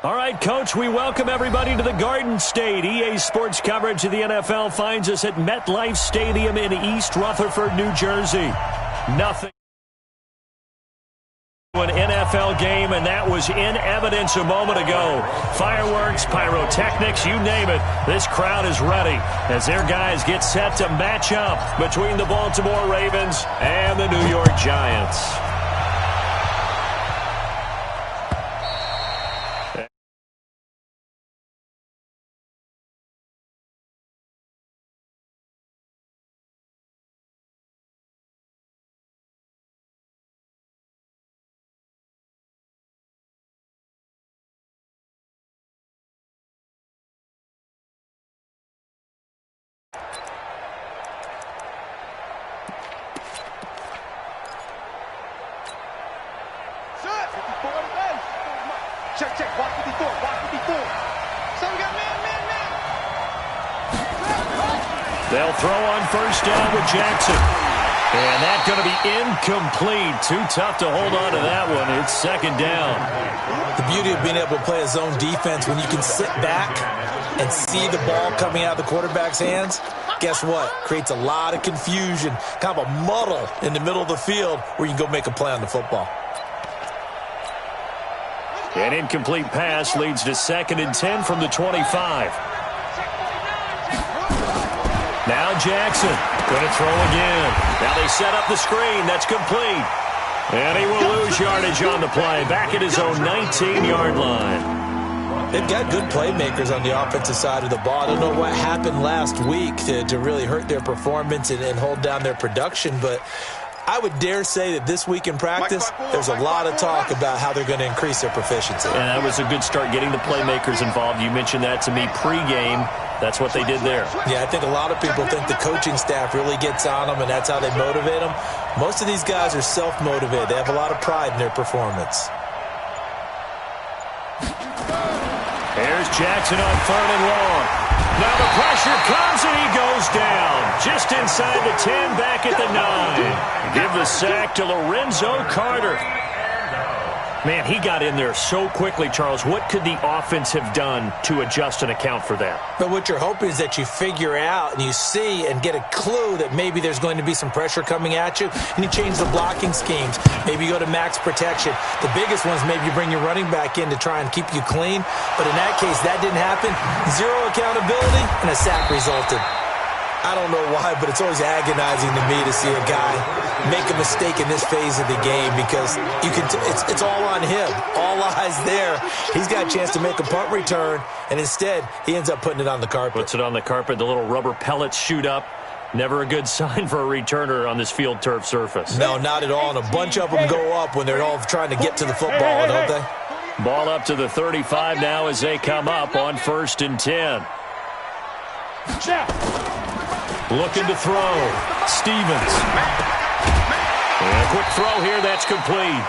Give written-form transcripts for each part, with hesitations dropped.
All right, Coach, we welcome everybody to the Garden State. EA Sports coverage of the NFL finds us at MetLife Stadium in East Rutherford, New Jersey. Nothing. An NFL game, and that was in evidence a moment ago. Fireworks, pyrotechnics, you name it. This crowd is ready as their guys get set to match up between the Baltimore Ravens and the New York Giants. Check, check, watch 54, watch 54. So we got man. They'll throw on first down with Jackson. And that's going to be incomplete. Too tough to hold on to that one. It's second down. The beauty of being able to play a zone defense when you can sit back and see the ball coming out of the quarterback's hands, guess what? Creates a lot of confusion, kind of a muddle in the middle of the field where you can go make a play on the football. An incomplete pass leads to 2nd and 10 from the 25. Now Jackson going to throw again. Now they set up the screen. That's complete. And he will lose yardage on the play. Back at his own 19-yard line. They've got good playmakers on the offensive side of the ball. I don't know what happened last week to really hurt their performance and hold down their production, but I would dare say that this week in practice, there's a lot of talk about how they're going to increase their proficiency. And that was a good start, getting the playmakers involved. You mentioned that to me pregame. That's what they did there. Yeah, I think a lot of people think the coaching staff really gets on them, and that's how they motivate them. Most of these guys are self-motivated. They have a lot of pride in their performance. There's Jackson on 3rd and long. Now the pressure comes, and he goes down. Just inside the 10, back at the 9. Give the sack to Lorenzo Carter. Man, he got in there so quickly, Charles. What could the offense have done to adjust and account for that? But what you're hoping is that you figure out and you see and get a clue that maybe there's going to be some pressure coming at you, and you change the blocking schemes. Maybe you go to max protection. The biggest ones, maybe you bring your running back in to try and keep you clean. But in that case, that didn't happen. Zero accountability, and a sack resulted. I don't know why, but it's always agonizing to me to see a guy make a mistake in this phase of the game, because you can it's all on him. All eyes there. He's got a chance to make a punt return, and instead he ends up putting it on the carpet. Puts it on the carpet. The little rubber pellets shoot up. Never a good sign for a returner on this field turf surface. No, not at all. And a bunch of them go up when they're all trying to get to the football, don't they? Ball up to the 35 now as they come up on 1st and 10. Looking to throw. Stevens. And a quick throw here. That's complete.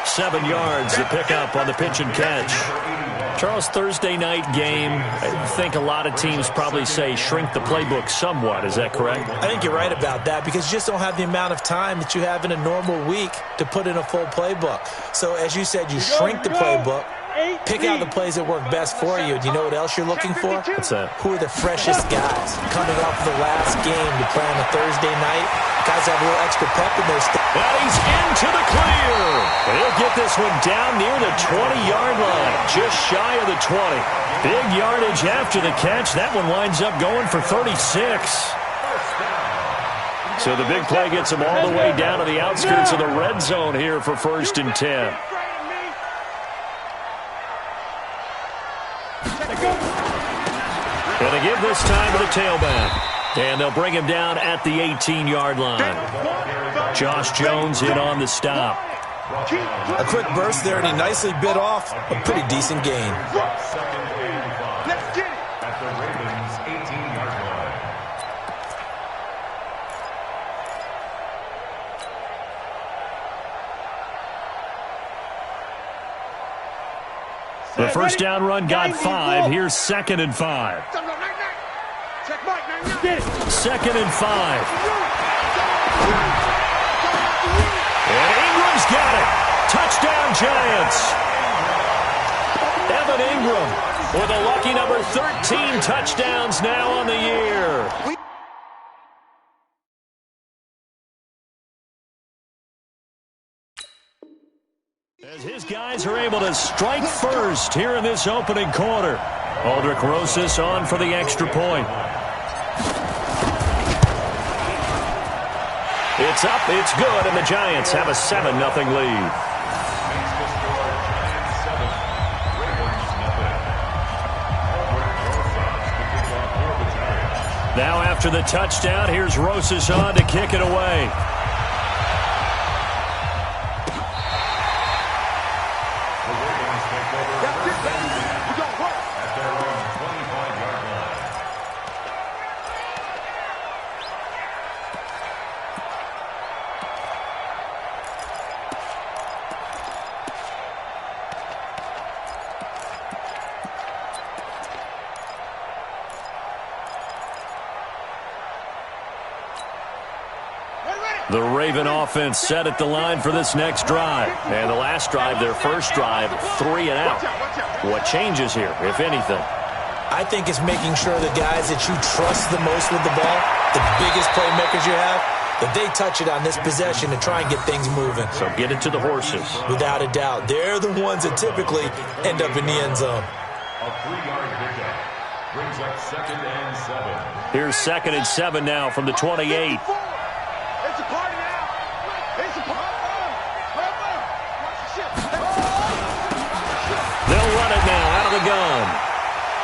7 yards to pick up on the pitch and catch. Charles, Thursday night game, I think a lot of teams probably say shrink the playbook somewhat. Is that correct? I think you're right about that, because you just don't have the amount of time that you have in a normal week to put in a full playbook. So as you said, you shrink the playbook. Pick out the plays that work best for you. Do you know what else you're looking for? What's that? Who are the freshest guys coming off the last game to play on a Thursday night? Guys have a little extra pep in their step. And he's into the clear. He'll get this one down near the 20-yard line, just shy of the 20. Big yardage after the catch. That one winds up going for 36. So the big play gets him all the way down to the outskirts of the red zone here for 1st and 10. Going to give this time to the tailback. And they'll bring him down at the 18-yard line. Josh Jones in on the stop. A quick burst there, and he nicely bit off a pretty decent gain. At the Ravens 18-yard line. The first down run got 5. Here's 2nd and 5. 2nd and 5. And Ingram's got it. Touchdown, Giants. Evan Ingram with a lucky number 13 touchdowns now on the year. As his guys are able to strike first here in this opening quarter. Aldrich Rosas on for the extra point. It's up, it's good, and the Giants have a 7-0 lead. Now after the touchdown, here's Rosas on to kick it away. The Raven offense set at the line for this next drive. And the last drive, their first drive, 3 and out. What changes here, if anything? I think it's making sure the guys that you trust the most with the ball, the biggest playmakers you have, that they touch it on this possession to try and get things moving. So get it to the horses. Without a doubt. They're the ones that typically end up in the end zone. A 3-yard pickup brings up 2nd and 7. Here's 2nd and 7 now from the 28. It's a party now. It's a party. They'll run it now out of the gun.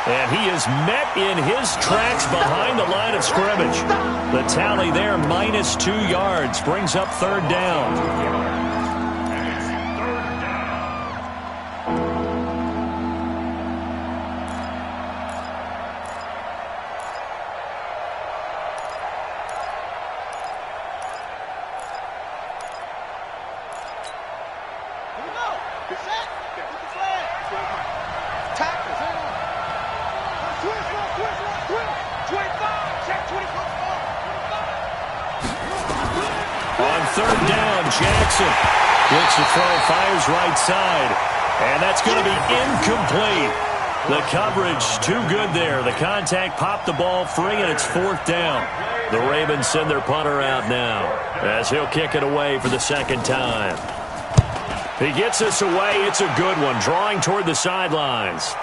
And he is met in his tracks behind the line of scrimmage. The tally there, -2 yards, brings up 3rd down. On 3rd down, Jackson looks to throw, fires right side, and that's going to be incomplete. The coverage too good there. The contact popped the ball free, and it's 4th down. The Ravens send their punter out now as he'll kick it away for the 2nd time. He gets this away. It's a good one, drawing toward the sidelines.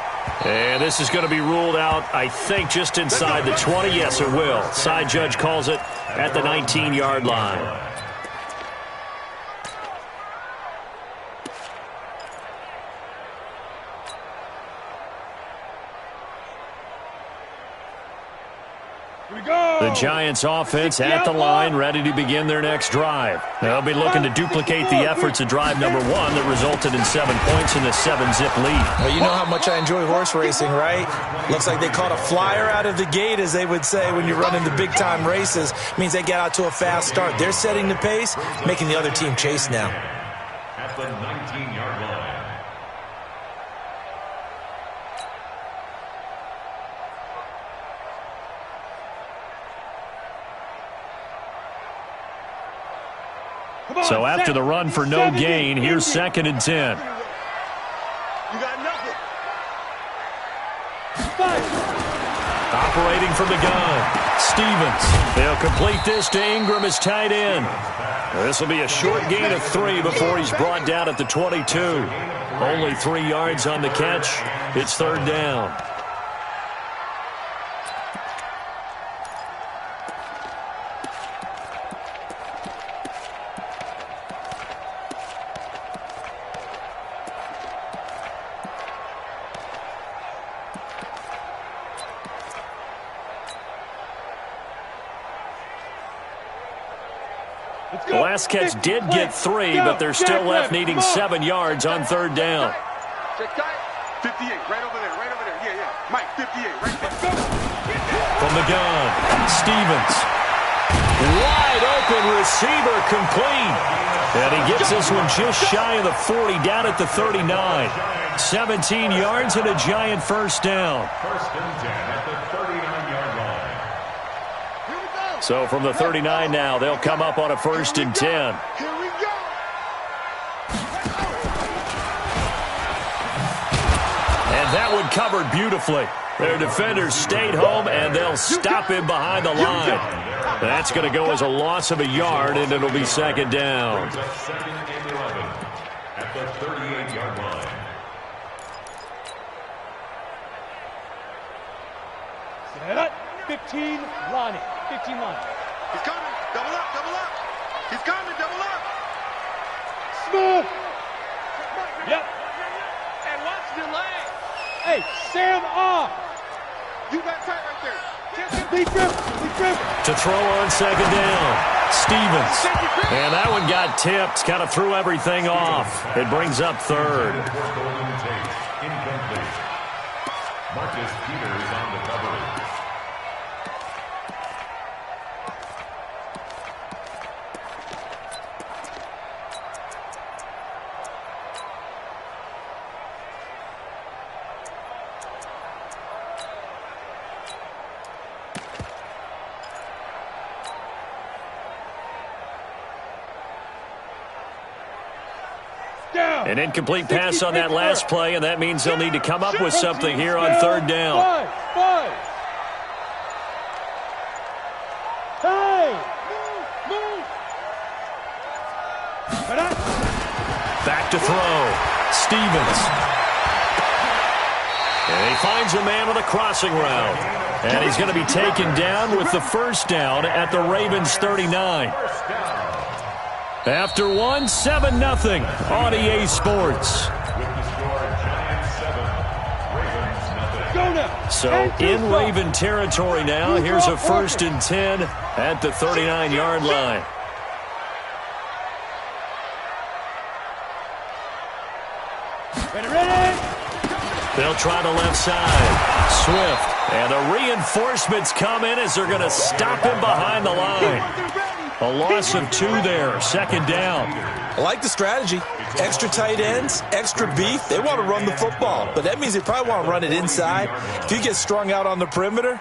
And this is going to be ruled out, I think, just inside the 20. Yes, it will. Side judge calls it at the 19-yard line. The Giants offense at the line, ready to begin their next drive. They'll be looking to duplicate the efforts of drive number 1 that resulted in 7 points in the 7-zip lead. Well, you know how much I enjoy horse racing, right? Looks like they caught a flyer out of the gate, as they would say when you're running the big-time races. Means they get out to a fast start. They're setting the pace, making the other team chase now. At the 19-yard line. So after the run for no gain, here's 2nd and 10. You got nothing. Operating from the gun, Stevens. They'll complete this to Ingram as tight end. This will be a short gain of 3 before he's brought down at the 22. Only 3 yards on the catch. It's 3rd down. The last catch did get 3, but they're still left needing 7 yards on 3rd down. 58, right over there, right over there. Yeah, yeah. Mike, 58, right there. From the gun, Stevens. Wide open receiver complete. And he gets this one just shy of the 40, down at the 39. 17 yards and a Giant 1st down. 1st and 10 at the 39-yard line. So from the 39 now, they'll come up on a 1st and 10. Here we go. And And that one covered beautifully. Their defenders stayed home, and they'll stop him behind the line. That's going to go as a loss of a yard, and it'll be second down. Second and 11 at the 38-yard line. Set up. 15, Lonnie. 15, Lonnie. He's coming. Double up, double up. He's coming, double up. Smooth. Yep. And watch the lane. Hey, Sam off. You got tight right there. Deep grip. Deep grip. To throw on second down, Stevens. And that one got tipped, kind of threw everything off. It brings up third. Incomplete. Marcus Peters on the coverage. An incomplete pass on that last play, and that means they'll need to come up with something here on third down. Five. Hey! Move! Back to throw. Stevens. And he finds a man with a crossing route. And he's going to be taken down with the first down at the Ravens 39. After 7-0 on EA Sports. So in Raven territory now. Here's a 1st and 10 at the 39-yard line. Ready. They'll try the left side. Swift. And the reinforcements come in as they're going to stop him behind the line. A loss of 2 there, second down. I like the strategy. Extra tight ends, extra beef. They want to run the football, but that means they probably want to run it inside. If you get strung out on the perimeter,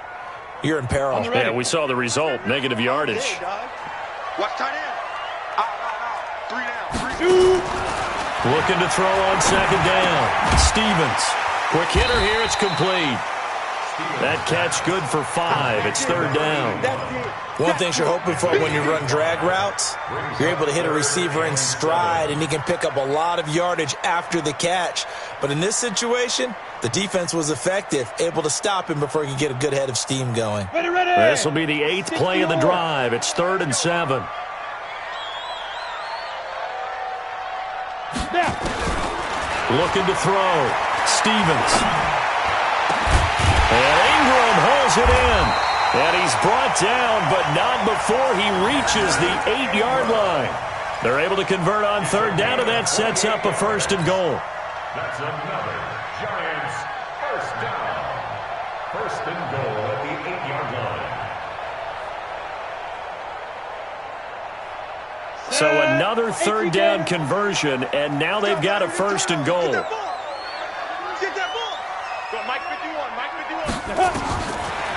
you're in peril. Yeah, we saw the result, negative yardage. Watch tight end. Out. 3 down. Looking to throw on second down. Stevens. Quick hitter here, it's complete. That catch good for 5. It's third down. One thing you're hoping for when you run drag routes, you're able to hit a receiver in stride, and he can pick up a lot of yardage after the catch. But in this situation, the defense was effective, able to stop him before he could get a good head of steam going. Ready. This will be the 8th play of the drive. It's 3rd and 7. Looking to throw. Stevens. And Ingram holds it in. And he's brought down, but not before he reaches the 8-yard line. They're able to convert on third down, and that sets up a 1st and goal. That's another Giants first down. 1st and goal at the 8-yard line. So another third down conversion, and now they've got a 1st and goal. Get that ball. Go, Mike 51.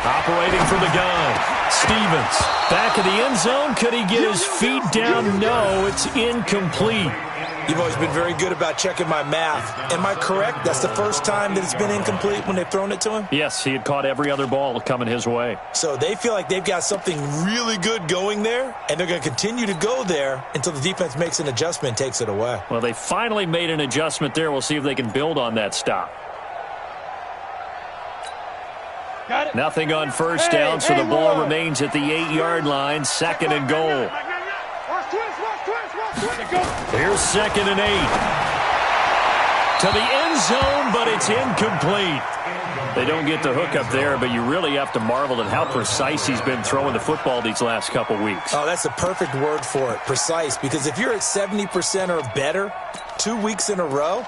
Operating from the gun, Stevens. Back of the end zone. Could he get his feet down? No, it's incomplete. You've always been very good about checking my math. Am I correct? That's the first time that it's been incomplete when they've thrown it to him? Yes, he had caught every other ball coming his way. So they feel like they've got something really good going there, and they're going to continue to go there until the defense makes an adjustment and takes it away. Well, they finally made an adjustment there. We'll see if they can build on that stop. Nothing on first down, so the ball remains at the 8-yard line. 2nd and goal. Here's 2nd and 8. To the end zone, but it's incomplete. They don't get the hook up there, but you really have to marvel at how precise he's been throwing the football these last couple weeks. Oh, that's the perfect word for it, precise, because if you're at 70% or better 2 weeks in a row,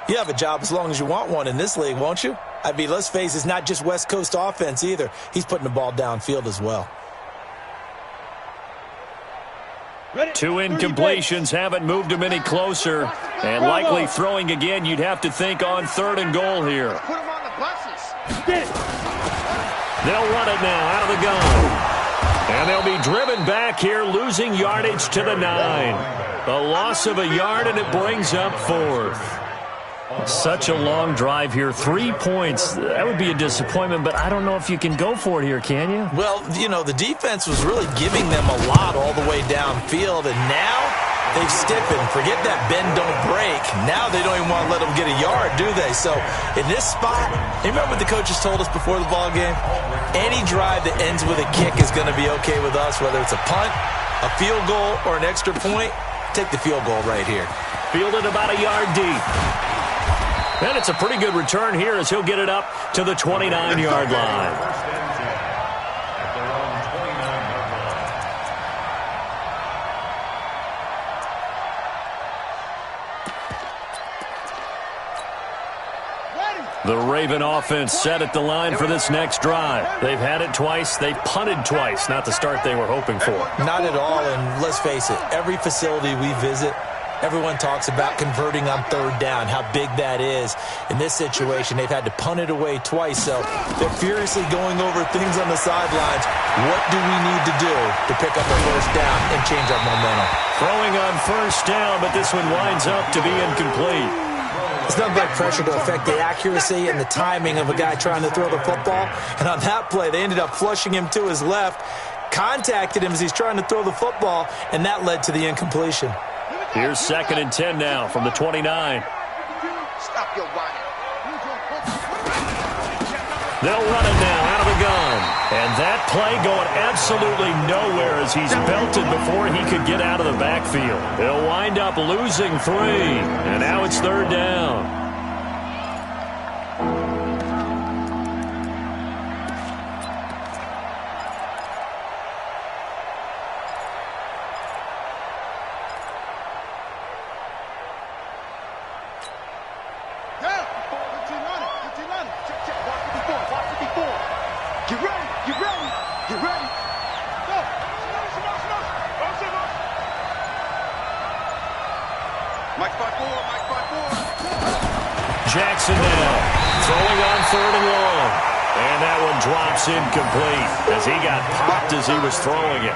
you have a job as long as you want one in this league, won't you? I mean, let's face it, it's not just West Coast offense either. He's putting the ball downfield as well. 2 incompletions haven't moved him any closer. And likely throwing again, you'd have to think on 3rd and goal here. Put him on the buses. They'll run it now out of the gun. And they'll be driven back here, losing yardage to the 9. A loss of a yard, and it brings up 4th. Such a long drive here. 3 points. That would be a disappointment, but I don't know if you can go for it here, can you? Well, you know, the defense was really giving them a lot all the way downfield, and now they've stiffened. Forget that bend, don't break. Now they don't even want to let them get a yard, do they? So in this spot, you remember what the coaches told us before the ball game? Any drive that ends with a kick is going to be okay with us, whether it's a punt, a field goal, or an extra point. Take the field goal right here. Fielded about a yard deep. And it's a pretty good return here as he'll get it up to the 29-yard line. The Raven offense set at the line for this next drive. They've had it twice. They've punted twice. Not the start they were hoping for. Not at all, and let's face it, every facility we visit, everyone talks about converting on third down, how big that is. In this situation, they've had to punt it away twice, so they're furiously going over things on the sidelines. What do we need to do to pick up a first down and change our momentum? Throwing on first down, but this one winds up to be incomplete. It's not like pressure to affect the accuracy and the timing of a guy trying to throw the football. And on that play, they ended up flushing him to his left, contacted him as he's trying to throw the football, and that led to the incompletion. Here's 2nd and 10 now from the 29. Stop your whining. They'll run it now out of the gun. And that play going absolutely nowhere as he's belted before he could get out of the backfield. They'll wind up losing 3. And now it's 3rd down. Jackson now throwing on 3rd and long. And that one drops incomplete as he got popped as he was throwing it.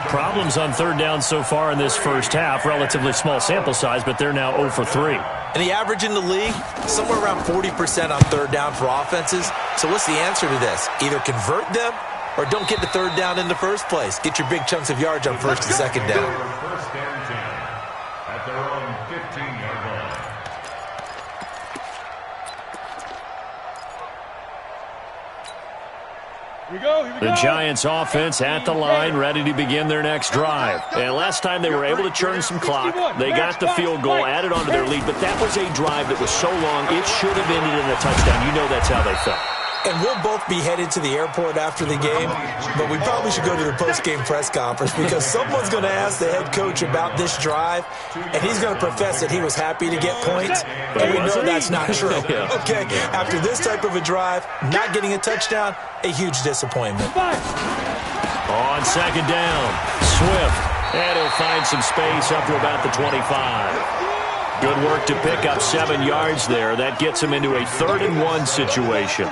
Problems on 3rd down so far in this first half. Relatively small sample size, but they're now 0 for 3. And the average in the league, somewhere around 40% on 3rd down for offenses. So what's the answer to this? Either convert them or don't get the 3rd down in the first place. Get your big chunks of yards on 1st and 2nd down. First and 10 at their own 15-yard line. Here we go. The Giants offense at the line, ready to begin their next drive. And last time they were able to churn some clock. They got the field goal, added onto their lead, but that was a drive that was so long, it should have ended in a touchdown. You know that's how they felt. And we'll both be headed to the airport after the game, but we probably should go to the post-game press conference because someone's going to ask the head coach about this drive, and he's going to profess that he was happy to get points, and we know that's not true. Okay, after this type of a drive, not getting a touchdown, a huge disappointment. On 2nd down, Swift, and he'll find some space up to about the 25. Good work to pick up 7 yards there. That gets him into a 3rd and 1 situation.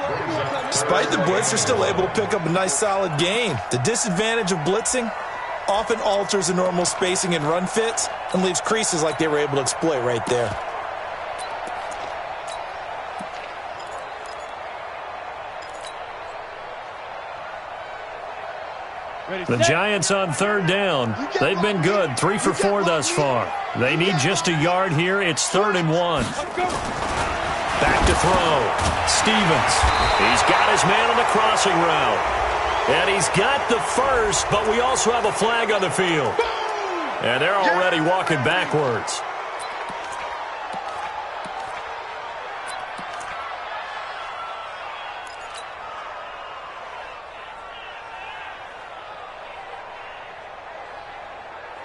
Despite the blitz, they're still able to pick up a nice solid gain. The disadvantage of blitzing often alters the normal spacing and run fits and leaves creases like they were able to exploit right there. The Giants on 3rd down. They've been good, 3 for 4 thus far. They need just a yard here. It's 3rd and 1. Back to throw. Stevens. He's got his man on the crossing route. And he's got the first, but we also have a flag on the field. And they're already walking backwards.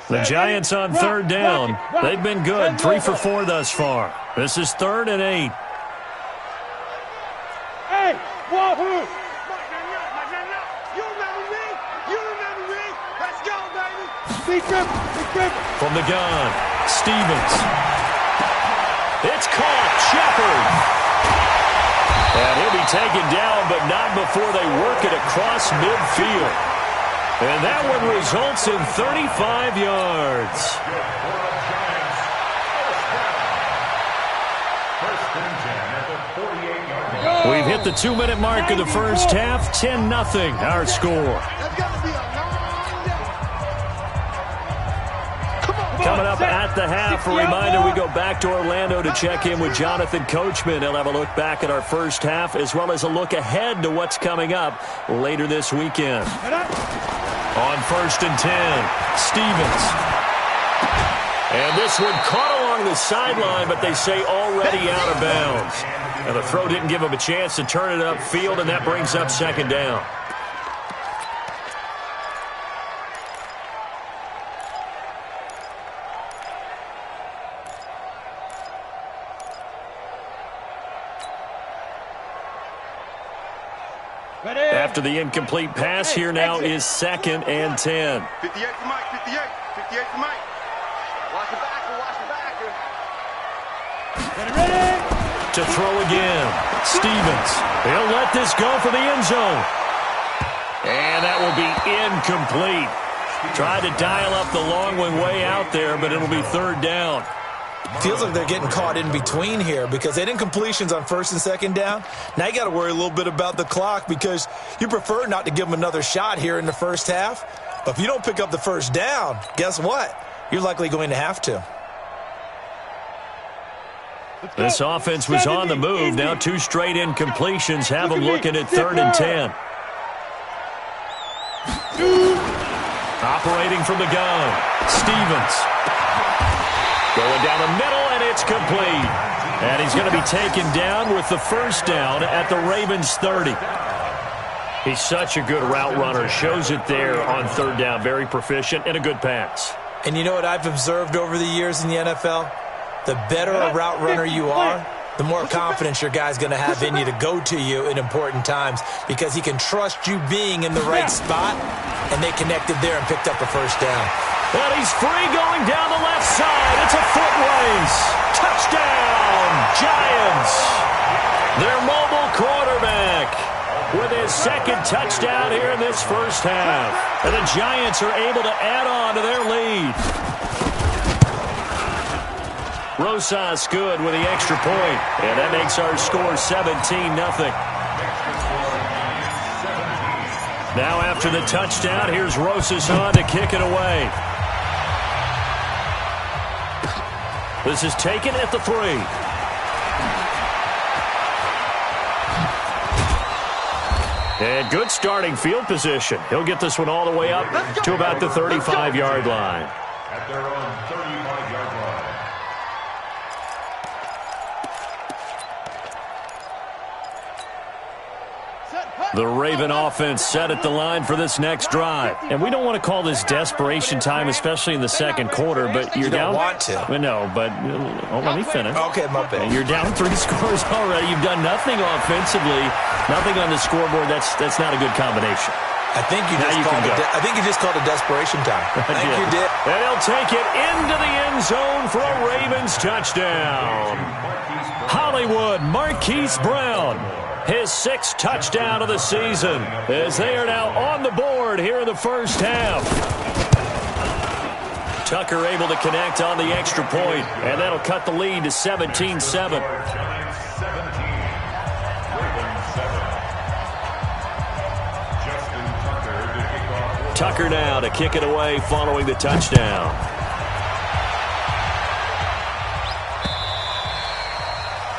The Giants on 3rd down. They've been good, 3 for 4 thus far. This is 3rd and 8. Hey, wahoo! Let's go, baby! Big grip. From the gun, Stevens. It's caught, Shepard. And he'll be taken down, but not before they work it across midfield. And that one results in 35 yards. First and We've hit the 2-minute mark of the first half. 10-0 our score. Coming up at the half, a reminder we go back to Orlando to check in with Jonathan Coachman. He'll have a look back at our first half as well as a look ahead to what's coming up later this weekend. On 1st and 10, Stevens. And this one caught along the sideline, but they say already out of bounds. And the throw didn't give him a chance to turn it upfield, and that brings up 2nd down. After the incomplete pass, here now is 2nd and 10. 58 for Mike, 58. 58 for Mike. Watch the backer, watch the backer. Ready? To throw again. Stevens. He'll let this go for the end zone. And that will be incomplete. Tried to dial up the long one way out there, but it'll be 3rd down. Feels like they're getting caught in between here because they didn't completions on 1st and 2nd down. Now you got to worry a little bit about the clock because you prefer not to give them another shot here in the first half. But if you don't pick up the 1st down, guess what? You're likely going to have to. This offense was on the move. Now 2 straight incompletions have them looking at 3rd and 10. Operating from the gun, Stevens. Going down the middle, and it's complete. And he's going to be taken down with the 1st down at the Ravens' 30. He's such a good route runner. Shows it there on 3rd down. Very proficient and a good pass. And you know what I've observed over the years in the NFL? The better a route runner you are, the more confidence your guy's going to have in you to go to you in important times because he can trust you being in the right spot, and they connected there and picked up a 1st down. And he's free going down the left side. It's a foot race. Touchdown, Giants. Their mobile quarterback with his 2nd touchdown here in this first half. And the Giants are able to add on to their lead. Rosas good with the extra point. And that makes our score 17-0. Now after the touchdown, here's Rosas on to kick it away. This is taken at the 3. And good starting field position. He'll get this one all the way up to about the 35-yard line. At their own 35-yard line. The Raven offense set at the line for this next drive. And we don't want to call this desperation time, especially in the 2nd quarter, but you're down. You don't want to. Well, no, but let me finish. Okay, my bad. You're down 3 scores already. You've done nothing offensively, nothing on the scoreboard. That's not a good combination. I think you just called it desperation time. I think you did. And he'll take it into the end zone for a Ravens touchdown. Hollywood Marquise Brown. His 6th touchdown of the season as they are now on the board here in the first half. Tucker able to connect on the extra point, and that'll cut the lead to 17-7. Tucker now to kick it away following the touchdown.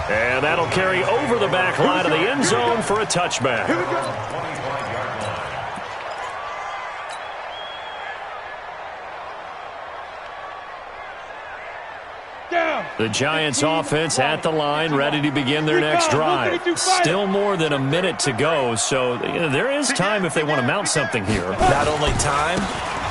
And that'll carry over the back line of the end zone for a touchback. The Giants offense at the line, ready to begin their next drive. Still more than a minute to go, so there is time if they want to mount something here. Not only time,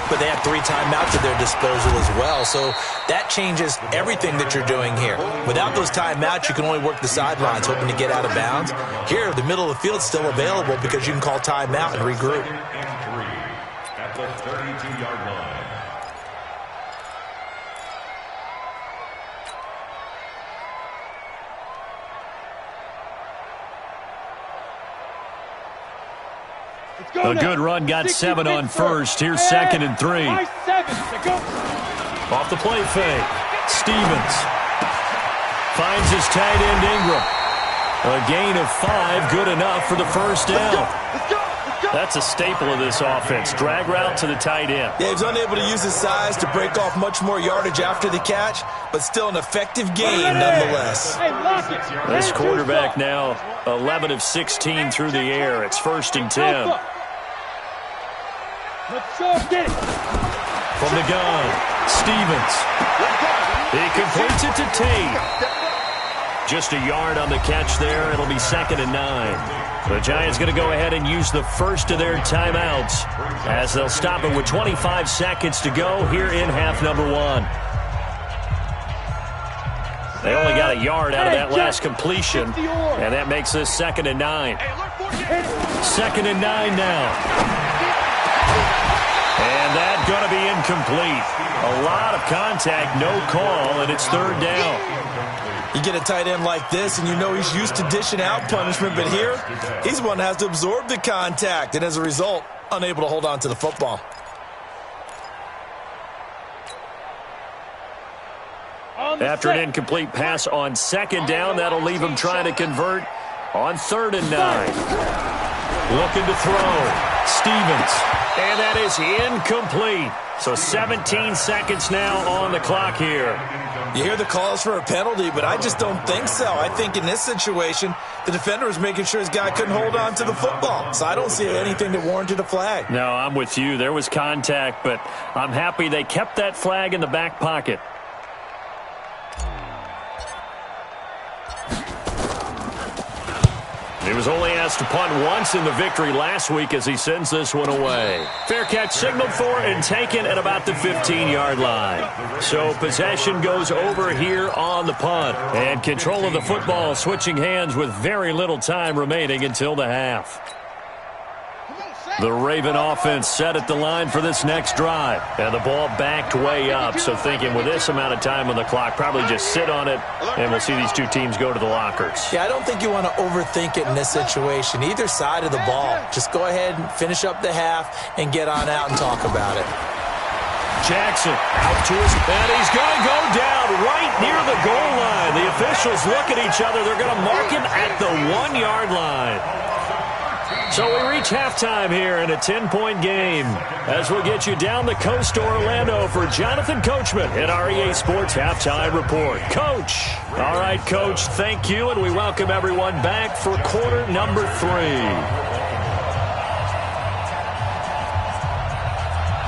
but they have 3 timeouts at their disposal as well. So that changes everything that you're doing here. Without those timeouts, you can only work the sidelines, hoping to get out of bounds. Here, the middle of the field's still available because you can call timeout and regroup. At the 32-yard line. A good run got 7 on first. Here's 2nd and 3. Off the play fake. Stevens finds his tight end Ingram. A gain of 5, good enough for the first down. That's a staple of this offense. Drag route to the tight end. Yeah, he's unable to use his size to break off much more yardage after the catch, but still an effective gain nonetheless. This quarterback now 11 of 16 through the air. It's 1st and 10. Let's go get it. From the gun, Stevens. He completes it to Tate. Just a yard on the catch there. It'll be 2nd and 9. The Giants going to go ahead and use the first of their timeouts as they'll stop it with 25 seconds to go here in half number 1. They only got a yard out of that last completion, and that makes this 2nd and 9. 2nd and 9 now. And that's going to be incomplete. A lot of contact, no call, and it's 3rd down. You get a tight end like this, and you know he's used to dishing out punishment, but here, he's the one that has to absorb the contact, and as a result, unable to hold on to the football. After an incomplete pass on 2nd down, that'll leave him trying to convert on 3rd and 9. Looking to throw. Stevens. And that is incomplete. So 17 seconds now on the clock here. You hear the calls for a penalty, but I just don't think so. I think in this situation, the defender was making sure his guy couldn't hold on to the football. So I don't see anything that warranted a flag. No, I'm with you. There was contact, but I'm happy they kept that flag in the back pocket. He was only asked to punt once in the victory last week as he sends this one away. Fair catch signaled for and taken at about the 15-yard line. So possession goes over here on the punt. And control of the football switching hands with very little time remaining until the half. The Raven offense set at the line for this next drive. And the ball backed way up. So thinking with this amount of time on the clock, probably just sit on it, and we'll see these two teams go to the lockers. Yeah, I don't think you want to overthink it in this situation. Either side of the ball. Just go ahead and finish up the half and get on out and talk about it. Jackson out to his and he's going to go down right near the goal line. The officials look at each other. They're going to mark him at the 1-yard line. So we reach halftime here in a 10-point game as we'll get you down the coast to Orlando for Jonathan Coachman at our EA Sports Halftime Report. Coach. All right, Coach, thank you, and we welcome everyone back for quarter number 3.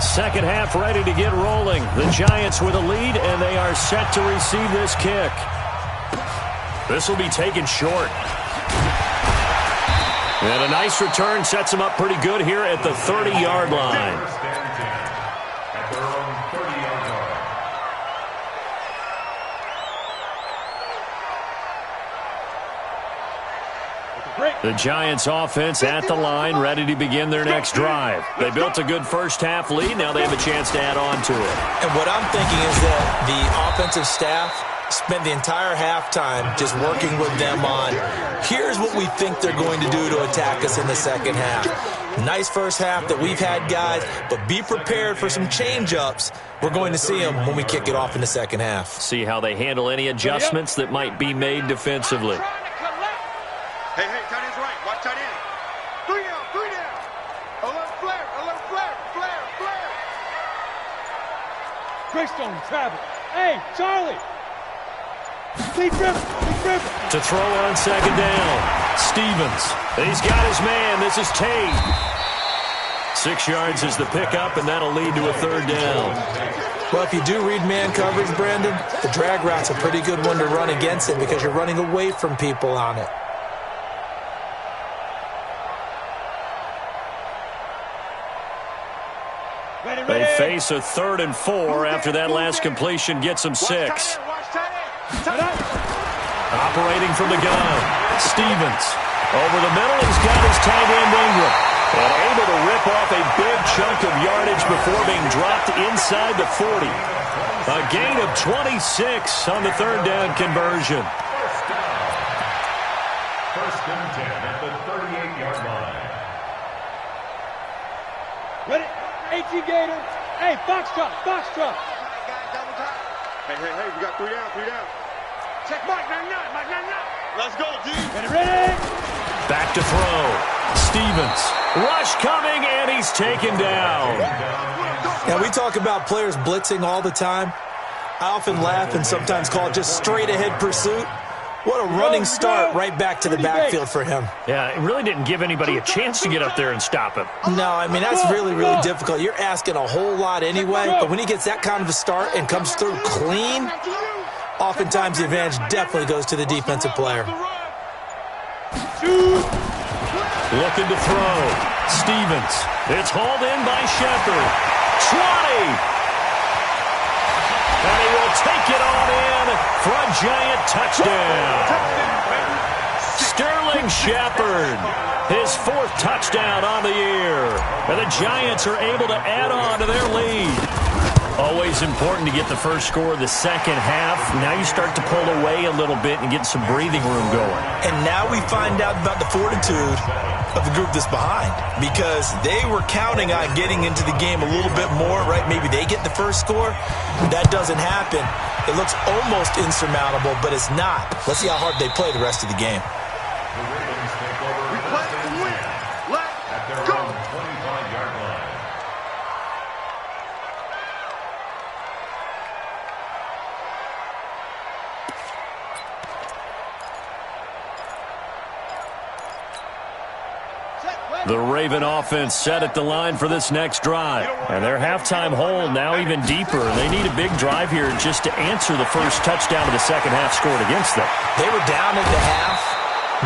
Second half ready to get rolling. The Giants with a lead, and they are set to receive this kick. This will be taken short. And a nice return sets him up pretty good here at the 30-yard line. The Giants offense at the line, ready to begin their next drive. They built a good first-half lead. Now they have a chance to add on to it. And what I'm thinking is that the offensive staff spent the entire halftime just working with them on, here's what we think they're going to do to attack us in the second half. Nice first half that we've had, guys, but be prepared for some change-ups. We're going to see them when we kick it off in the second half. See how they handle any adjustments that might be made defensively. Hey, tight end's right. Watch tight end. 3 down. Alert flare. Greystone, travel. Hey, Charlie. Deep river. To throw on second down. Stevens. He's got his man. This is Tate. 6 yards is the pickup, and that'll lead to a third down. Well, if you do read man coverage, Brandon, the drag route's a pretty good one to run against it because you're running away from people on it. They face a 3rd and 4 after that last completion gets them 6. Operating from the gun. Stevens. Over the middle, he's got his tight end Ingram. And able to rip off a big chunk of yardage before being dropped inside the 40. A gain of 26 on the third down conversion. First and 10 at the 38-yard line. Ready? 18 Gator. Hey, box truck. Hey, we got 3 down. Check Mike 99. Let's go, D. Ready? Back to throw. Stevens. Rush coming, and he's taken down. Now, we talk about players blitzing all the time. I often laugh and sometimes call it just straight-ahead pursuit. What a running start right back to the backfield for him. Yeah, it really didn't give anybody a chance to get up there and stop him. No, I mean, that's really, really difficult. You're asking a whole lot anyway, but when he gets that kind of a start and comes through clean, oftentimes the advantage definitely goes to the defensive player. Looking to throw. Stevens. It's hauled in by Shepard. 20. And he will take it on in for a giant touchdown. Sterling Shepard, his 4th touchdown on the year. And the Giants are able to add on to their lead. Always important to get the first score of the second half. Now you start to pull away a little bit and get some breathing room going. And now we find out about the fortitude of the group that's behind, because they were counting on getting into the game a little bit more, right? Maybe they get the first score. That doesn't happen. It looks almost insurmountable, but it's not. Let's see how hard they play the rest of the game. We play to win. Let's go. 25-yard line. The Raven offense set at the line for this next drive. And their halftime hole now even deeper. They need a big drive here just to answer the first touchdown of the second half scored against them. They were down at the half.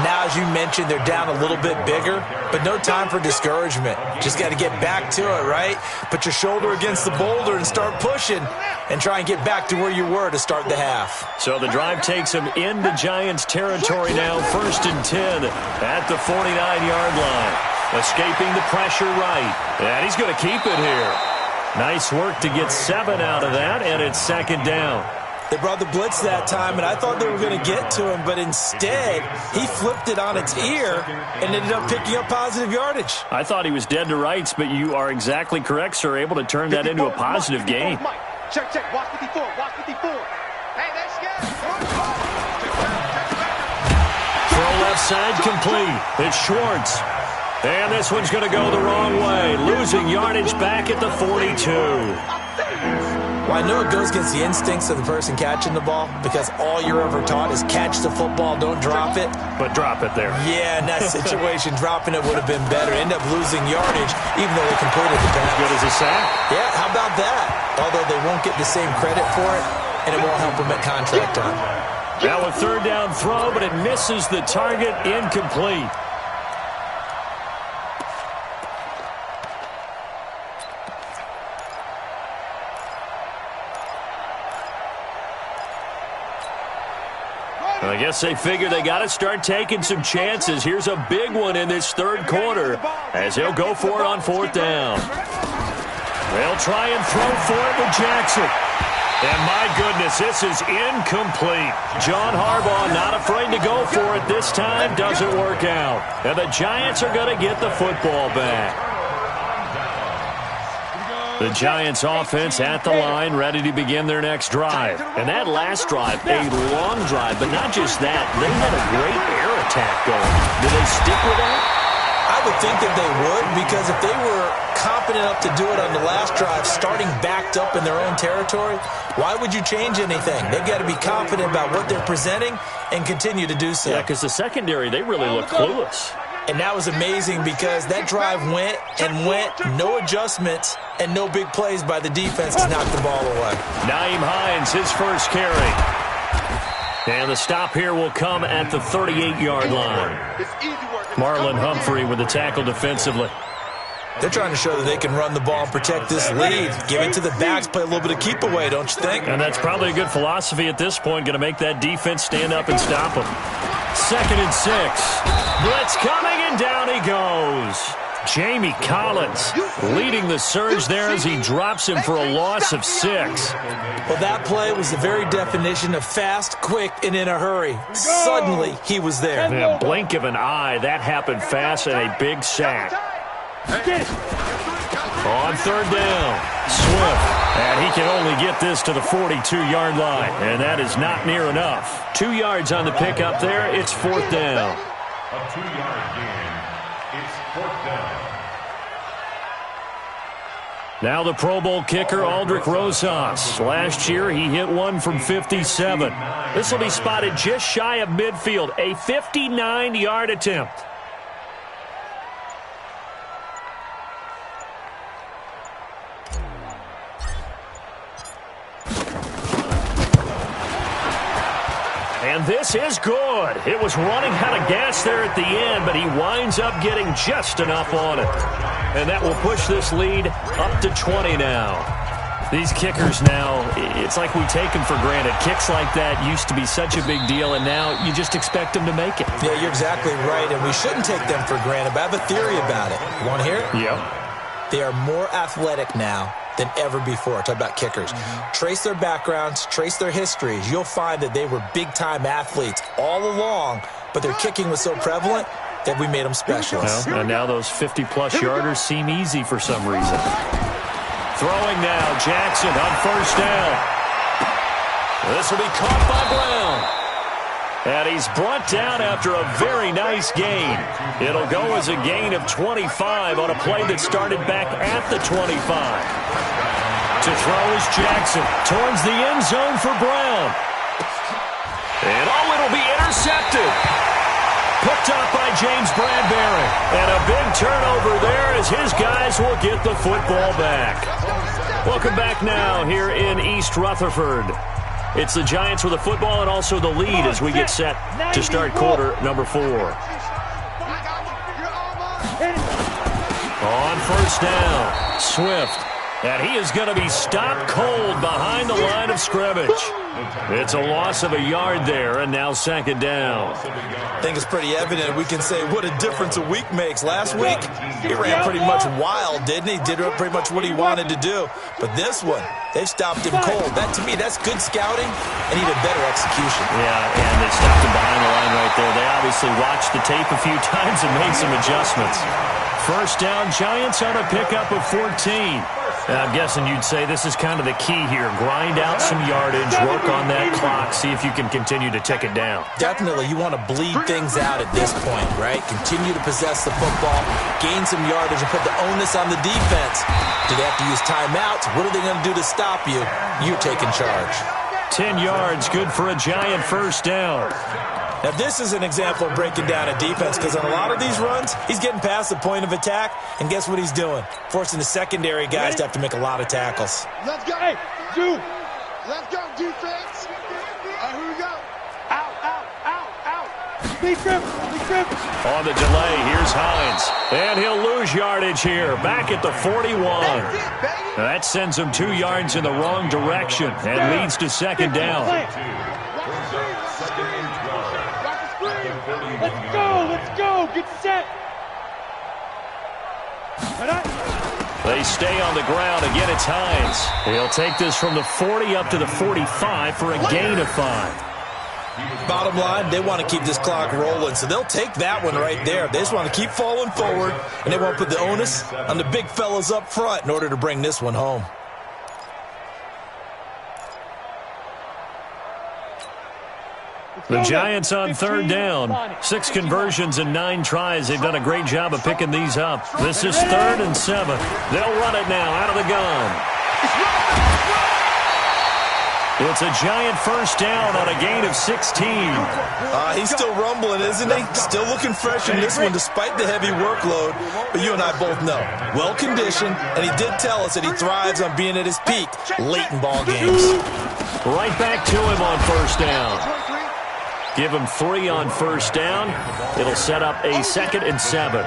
Now, as you mentioned, they're down a little bit bigger, but no time for discouragement. Just got to get back to it, right? Put your shoulder against the boulder and start pushing and try and get back to where you were to start the half. So the drive takes them into Giants territory now, 1st and 10 at the 49-yard line. Escaping the pressure right. And he's going to keep it here. Nice work to get 7 out of that, and it's 2nd down. They brought the blitz that time, and I thought they were going to get to him, but instead, he flipped it on its ear and ended up picking up positive yardage. I thought he was dead to rights, but you are exactly correct, sir. Able to turn that into a positive gain. Check, check. Watch 54. Watch 54. Hey, that's good. Throw left side complete. It's Schwartz. And this one's going to go the wrong way. Losing yardage back at the 42. Well, I know it goes against the instincts of the person catching the ball, because all you're ever taught is catch the football, don't drop it. But drop it there. Yeah, in that situation, dropping it would have been better. End up losing yardage, even though they completed the pass. As good as a sack. Yeah, how about that? Although they won't get the same credit for it, and it won't help them at contract time. Now a 3rd down throw, but it misses the target, incomplete. I guess they figure they got to start taking some chances. Here's a big one in this 3rd quarter as he'll go for it on 4th down. They'll try and throw for it with Jackson. And my goodness, this is incomplete. John Harbaugh not afraid to go for it this time. Doesn't work out. And the Giants are going to get the football back. The Giants offense at the line, ready to begin their next drive. And that last drive, a long drive, but not just that. They had a great air attack going. Do they stick with that? I would think that they would, because if they were confident enough to do it on the last drive, starting backed up in their own territory, why would you change anything? They've got to be confident about what they're presenting and continue to do so. Yeah, because the secondary, they really look clueless. And that was amazing, because that drive went and went, no adjustments, and no big plays by the defense to knock the ball away. Nyheim Hines, his first carry. And the stop here will come at the 38-yard line. Marlon Humphrey with the tackle defensively. They're trying to show that they can run the ball and protect this lead. Give it to the backs, play a little bit of keep away, don't you think? And that's probably a good philosophy at this point, going to make that defense stand up and stop them. 2nd and 6. Blitz coming, and down he goes. Jamie Collins leading the surge there as he drops him for a loss of 6. Well, that play was the very definition of fast, quick, and in a hurry. Suddenly, he was there. In a blink of an eye, that happened fast, and a big sack. On 3rd down, Swift And he can only get this to the 42-yard line, and that is not near enough. 2 yards on the pickup there. It's 4th down. A 2-yard gain. It's 4th down. Now the Pro Bowl kicker, Aldrich Rosas. Last year, he hit one from 57. This will be spotted just shy of midfield, a 59-yard attempt. And this is good. It was running out of gas there at the end, but he winds up getting just enough on it. And that will push this lead up to 20 now. These kickers now, it's like we take them for granted. Kicks like that used to be such a big deal, and now you just expect them to make it. Yeah, you're exactly right, and we shouldn't take them for granted, but I have a theory about it. You want to hear it? Yep. They are more athletic now than ever before. Talk about kickers. Trace their backgrounds, trace their histories. You'll find that they were big-time athletes all along, but their kicking was so prevalent that we made them specialists. Well, and now those 50-plus yarders seem easy for some reason. Throwing now, Jackson on 1st down. This will be caught by Brown. And he's brought down after a very nice gain. It'll go as a gain of 25 on a play that started back at the 25. To throw is Jackson towards the end zone for Brown. And it'll be intercepted. Picked up by James Bradbury. And a big turnover there as his guys will get the football back. Welcome back now here in East Rutherford. It's the Giants with the football and also the lead as we get set to start quarter number 4. On 1st down, Swift. And he is going to be stopped cold behind the line of scrimmage. It's a loss of a yard there, and now 2nd down. I think it's pretty evident. We can say what a difference a week makes. Last week, he ran pretty much wild, didn't he? Did pretty much what he wanted to do. But this one, they've stopped him cold. That, to me, that's good scouting and even better execution. Yeah, and they stopped him behind the line right there. They obviously watched the tape a few times and made some adjustments. 1st down, Giants on a pickup of 14. And I'm guessing you'd say this is kind of the key here. Grind out some yardage, work on that clock, see if you can continue to tick it down. Definitely, you want to bleed things out at this point, right? Continue to possess the football, gain some yardage, and put the onus on the defense. Do they have to use timeouts? What are they going to do to stop you? You're taking charge. 10 yards, good for a Giant 1st down. Now, this is an example of breaking down a defense because on a lot of these runs, he's getting past the point of attack, and guess what he's doing? Forcing the secondary guys to have to make a lot of tackles. Let's go. Hey, dude. Let's go, defense. All right, here we go. Out, out, out, out. Big grip, big grip. On the delay, here's Hines. And he'll lose yardage here, back at the 41. That sends him 2 yards in the wrong direction and leads to 2nd down. Let's go, get set. They stay on the ground. Again, it's Hines. He'll take this from the 40 up to the 45 for a gain of 5. Bottom line, they want to keep this clock rolling, so they'll take that one right there. They just want to keep falling forward, and they want to put the onus on the big fellas up front in order to bring this one home. The Giants on 3rd down. 6 conversions and 9 tries. They've done a great job of picking these up. This is 3rd and 7. They'll run it now out of the gun. It's a Giant 1st down on a gain of 16. He's still rumbling, isn't he? Still looking fresh in this one despite the heavy workload. But you and I both know, well-conditioned, and he did tell us that he thrives on being at his peak late in ball games. Right back to him on 1st down. Give him 3 on 1st down. It'll set up a 2nd and 7.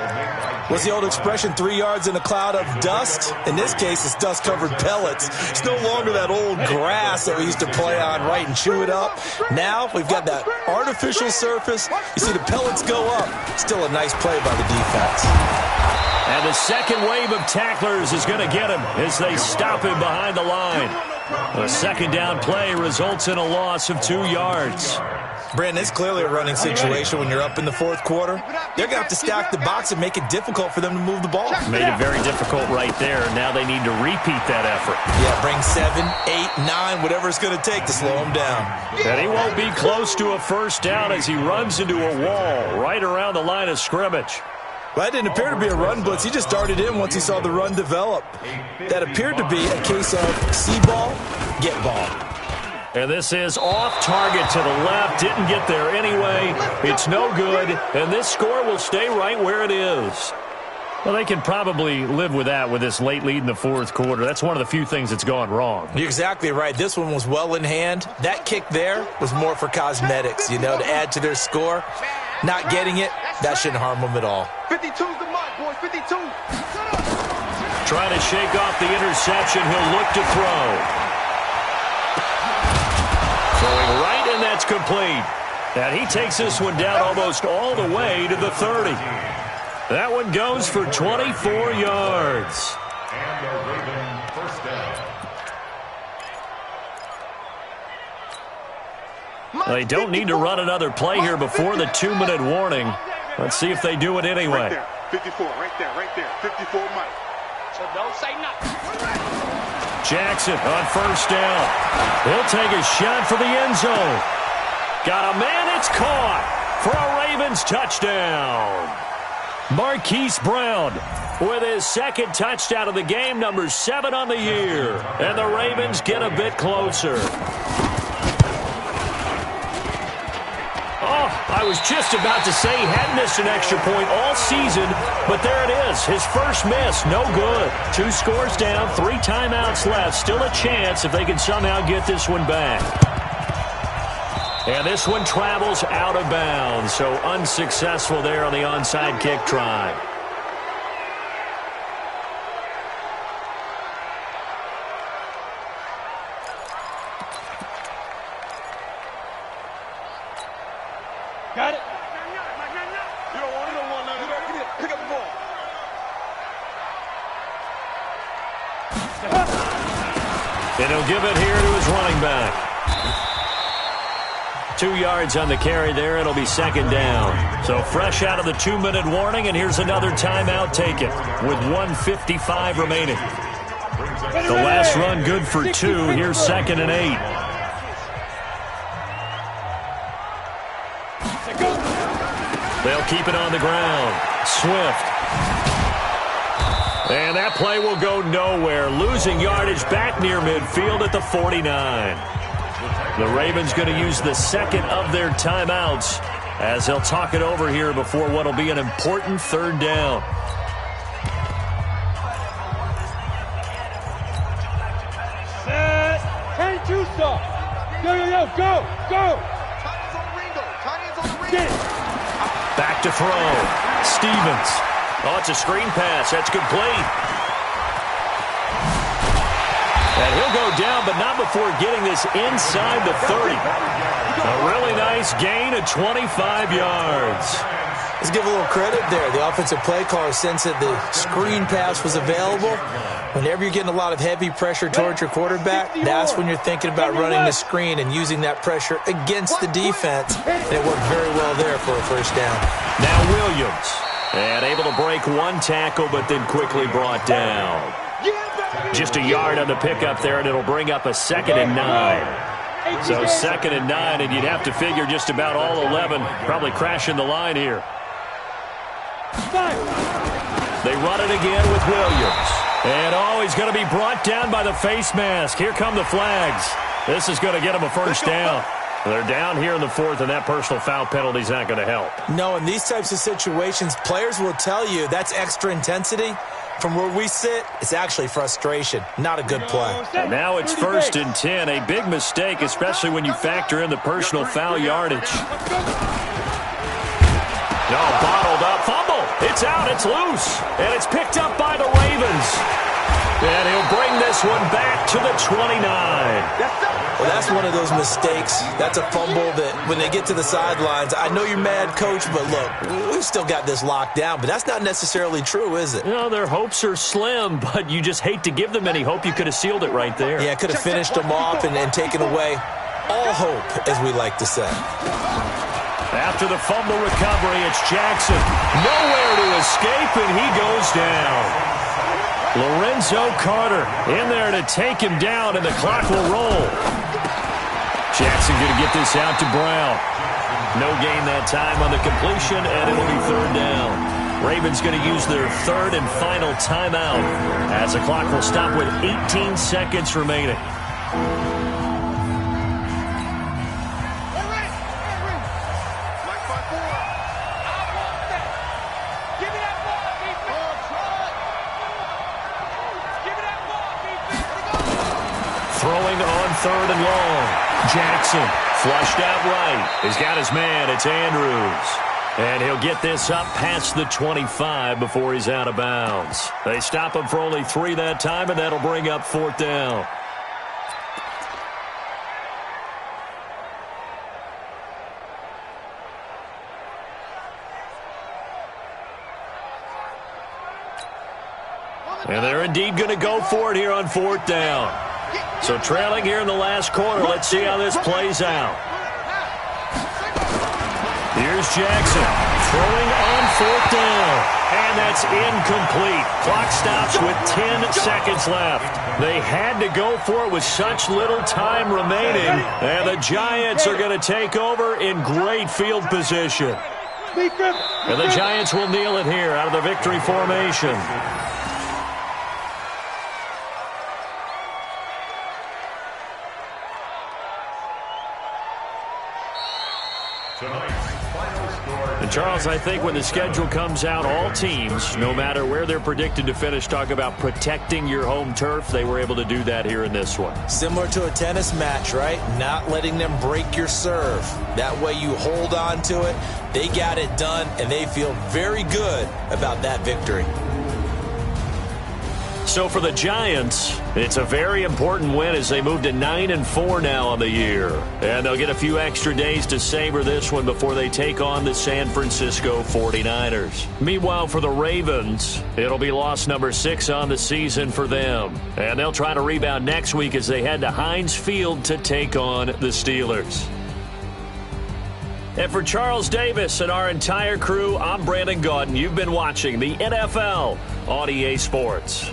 What's the old expression, 3 yards in a cloud of dust? In this case, it's dust-covered pellets. It's no longer that old grass that we used to play on, right, and chew it up. Now we've got that artificial surface. You see the pellets go up. Still a nice play by the defense. And the 2nd wave of tacklers is going to get him as they stop him behind the line. A 2nd down play results in a loss of 2 yards. Brandon, it's clearly a running situation when you're up in the fourth quarter. They're going to have to stack the box and make it difficult for them to move the ball. Made it very difficult right there. Now they need to repeat that effort. Yeah, bring 7, 8, 9, whatever it's going to take to slow him down. And he won't be close to a first down as he runs into a wall right around the line of scrimmage. Well, that didn't appear to be a run blitz. He just darted in once he saw the run develop. That appeared to be a case of see ball, get ball. And this is off target to the left. Didn't get there anyway. It's no good. And this score will stay right where it is. Well, they can probably live with that with this late lead in the fourth quarter. That's one of the few things that's gone wrong. You're exactly right. This one was well in hand. That kick there was more for cosmetics, to add to their score. Not getting it, that shouldn't harm them at all. 52's the mark, boys. 52. Trying to shake off the interception. He'll look to throw. Throwing right, and that's complete. And he takes this one down almost all the way to the 30. That one goes for 24 yards. And a Raven first down. They don't need to run another play here before the 2-minute warning. Let's see if they do it anyway. Right there. 54, right there, right there. 54, Mike. So don't say nothing. Jackson on first down. He'll take a shot for the end zone. Got a man, it's caught for a Ravens touchdown. Marquise Brown with his second touchdown of the game, number 7 on the year. And the Ravens get a bit closer. Oh, I was just about to say he hadn't missed an extra point all season, but there it is. His first miss, no good. 2 scores down, 3 timeouts left. Still a chance if they can somehow get this one back. And this one travels out of bounds, so unsuccessful there on the onside kick try. Got it. You don't want it, don't want none of that. Get it. Pick up the ball. And he'll give it here to his running back. 2 yards on the carry there. It'll be second down. So fresh out of the 2-minute warning, and here's another timeout taken with 1:55 remaining. The last run good for 2. Here's 2nd and 8. They'll keep it on the ground. Swift. And that play will go nowhere. Losing yardage back near midfield at the 49. The Ravens going to use the second of their timeouts as they'll talk it over here before what will be an important 3rd down. Set. Hey, Tusa. Yo, go, go. Titans on the Ringo. Titans on the Ringo. Get it. Back to throw. Stevens. Oh, it's a screen pass. That's complete. And he'll go down, but not before getting this inside the 30. A really nice gain of 25 yards. Let's give a little credit there. The offensive play caller sensed that the screen pass was available. Whenever you're getting a lot of heavy pressure towards your quarterback, that's when you're thinking about running the screen and using that pressure against the defense. And it worked very well there for a first down. Now Williams. And able to break 1 tackle, but then quickly brought down. Just a yard on the pickup there, and it'll bring up a 2nd and 9. So 2nd and 9, and you'd have to figure just about all 11 probably crashing the line here. They run it again with Williams. And, oh, he's going to be brought down by the face mask. Here come the flags. This is going to get him a first down. They're down here in the 4th, and that personal foul penalty is not going to help. No, in these types of situations, players will tell you that's extra intensity. From where we sit, it's actually frustration. Not a good play. And now it's 1st and 10. A big mistake, especially when you factor in the personal foul yardage. No, bottled up. Fumble. It's out. It's loose. And it's picked up by the Ravens. And he'll bring this one back to the 29. Well, that's one of those mistakes. That's a fumble that when they get to the sidelines, I know you're mad, Coach, but look, we've still got this locked down. But that's not necessarily true, is it? You know, their hopes are slim, but you just hate to give them any hope. You could have sealed it right there. Yeah, could have finished them off and taken away all hope, as we like to say. After the fumble recovery, it's Jackson. Nowhere to escape, and he goes down. Lorenzo Carter in there to take him down, and the clock will roll. Jackson going to get this out to Brown. No gain that time on the completion, and it'll be third down. Ravens going to use their third and final timeout as the clock will stop with 18 seconds remaining. Throwing on third and long. Jackson flushed out right. He's got his man. It's Andrews. And he'll get this up past the 25 before he's out of bounds. They stop him for only 3 that time, and that'll bring up fourth down. And they're indeed going to go for it here on fourth down. So trailing here in the last quarter, let's see how this plays out. Here's Jackson throwing on fourth down. And that's incomplete. Clock stops with 10 seconds left. They had to go for it with such little time remaining. And the Giants are going to take over in great field position. And the Giants will kneel it here out of the victory formation. And Charles, I think when the schedule comes out, all teams, no matter where they're predicted to finish, talk about protecting your home turf. They were able to do that here in this one. Similar to a tennis match, right? Not letting them break your serve. That way you hold on to it. They got it done, and they feel very good about that victory. So for the Giants, it's a very important win as they move to 9-4 now on the year. And they'll get a few extra days to savor this one before they take on the San Francisco 49ers. Meanwhile, for the Ravens, it'll be loss number 6 on the season for them. And they'll try to rebound next week as they head to Heinz Field to take on the Steelers. And for Charles Davis and our entire crew, I'm Brandon Gaudin. You've been watching the NFL on EA Sports.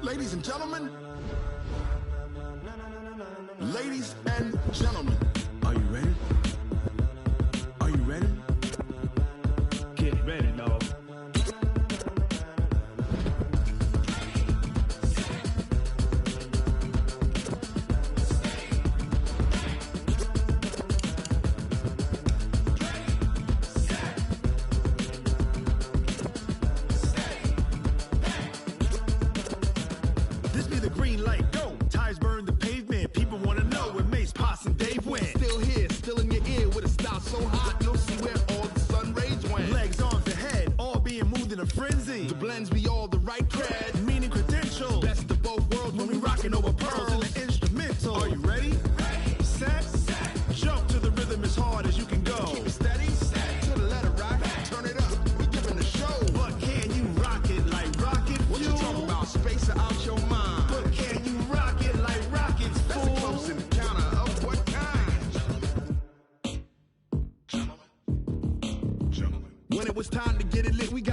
Ladies and gentlemen, are you ready? Are you ready? Get ready, dog. This be the green light, go. Tires burn the pavement. People want to know where Mace, Poss, and Dave went. Still here, still in your ear with a style so hot, you'll see where all the sun rays went. Legs, arms, and head, all being moved in a frenzy. The blends be all the right cred, meaning credentials. Best of both worlds when we rocking over pearls in the instrumental. Are you ready? Ready. Set. Jump to the rhythm as hard as you can go. Keep it steady. To the letter, right? Turn it up. We giving the show. But can you rock it like rocket fuel? What you talking about? Space out your mind. But can you rock it like rockets, fool? That's a close encounter of what kind? Gentlemen. When it was time to get it lit, we got